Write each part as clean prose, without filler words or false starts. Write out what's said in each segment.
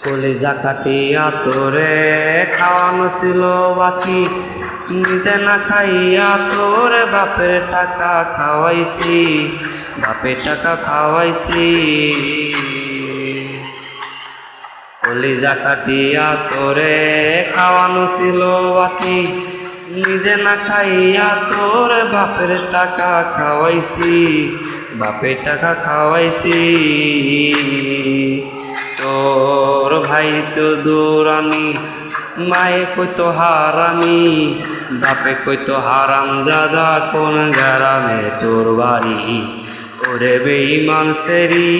কলিজা কাটিয়া তোরে খাওয়ানো ছিল বাকি, নিজে না খাইয়া তোরে বাপের টাকা খাওয়াইছি, বাপের টাকা খাওয়াইছি। কলিজা কাটিয়া তোরে খাওয়ানো ছিল বাকি, নিজে না খাইয়া তোরে বাপের টাকা খাওয়াইছি, বাপের টাকা খাওয়াইছি। তোর ভাই চৌধুরানী মায়ে কইতো হারামি, বাপে কইতো হারাম দাদা কোন গ্রামে তোর বাড়ি। ওরে বেঈমান সেরি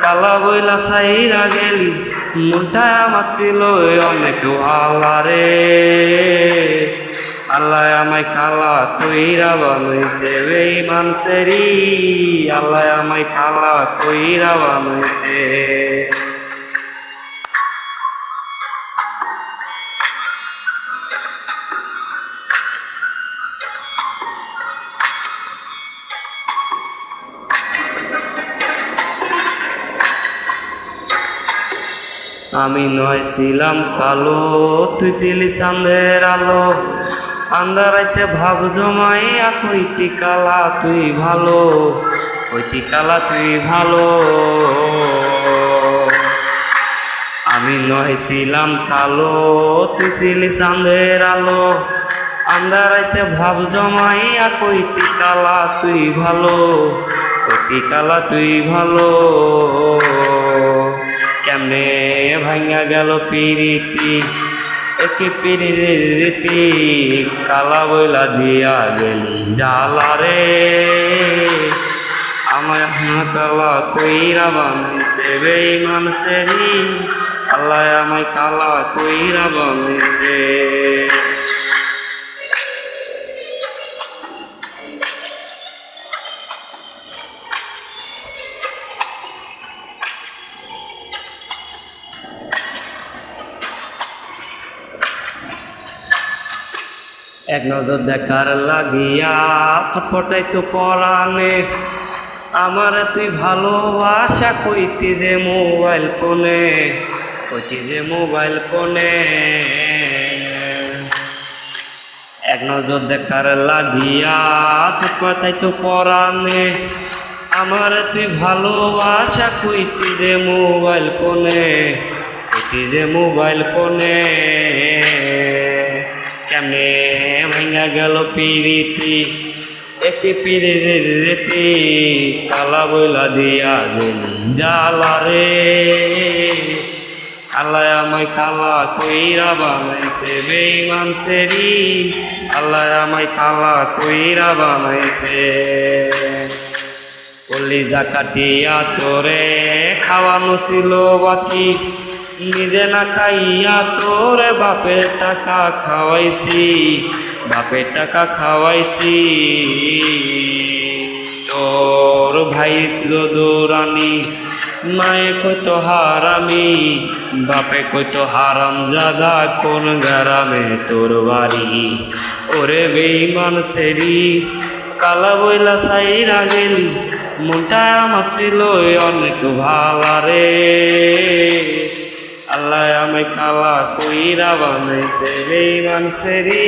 কালা বইলা ছাইরা গেলি, মনটা আমার ছিল অনেক ভালা রে। আল্লাহ আমায় কালা কইরা বানাইছে বেঈমান সেরি, আল্লাহ আমায় কালা কইরা বানাইছে। আমি নয় ছিলাম কালো, তুই ছিলি চাঁদের আলো, আন্ধারাইতে ভাব জমাইয়া কইতি কালা তুই ভালো, কইতি কালা তুই ভালো। আমি নয় ছিলাম কালো, তুই ছিলি চাঁদের আলো, আন্ধারাইতে ভাব জমাইয়া কইতি কালা তুই ভালো, কইতি কালা তুই ভালো। কেমনে ভাঙা গেল পিরিতি, একে পিরিতি কালা বইলা দিয়া গেলি জালা রে। আমায় কালা কইরা বানাইছে বেঈমান সেরি, আল্লাহ আমায় কালা কইরা বানাইছে। এক নজর দেখার লাগিয়া ছটফটাই তো পরাণে, আমার তুই ভালোবাসা কইতি যে মোবাইল ফোনে, কইতি যে মোবাইল ফোনে। এক নজর দেখার লাগিয়া ছটফটাই তো পরাণে, আমার তুই ভালোবাসা কইতি যে মোবাইল ফোনে, কইতি যে মোবাইল ফোনে। কেমনে ভাঙা গেল পিরিতি, একটি পিরিতি কালা বইলা দিয়া গেলি জালা রে। আল্লাহ আমায় কালা কইরা বানাইছে বেঈমান সেরি, আল্লাহ আমায় কালা কইরা বানাইছে। কলিজা কাটিয়া তোরে খাওয়ানো ছিল বাকি, নিজে না খাইয়া তোরে বাপের টাকা খাওয়াইছি, বাপের টাকা খাওয়াইছি। তোর ভাই চৌধুরানী মায়ে কইতো হারামি, বাপে কইতো হারাম দাদা কোন গ্রামে তোর বাড়ি। ওরে বেঈমান সেরি কালা বইলা ছাইরা গেলি, মনটা আমার ছিল অনেক ভালা রে। আল্লাহ আমায় কালা কইরা বানাইছে বেঈমান সেরি,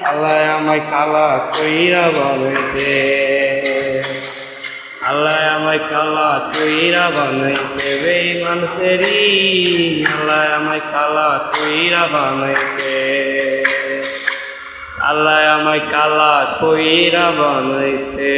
আল্লাহ আমায় কালা কইরা বানাইছে, আল্লাহ আমায় কালা কইরা বানাইছে বেঈমান সেরি, আল্লাহ আমায় কালা কইরা বানাইছে, আল্লাহ আমায় কালা কইরা বানাইছে।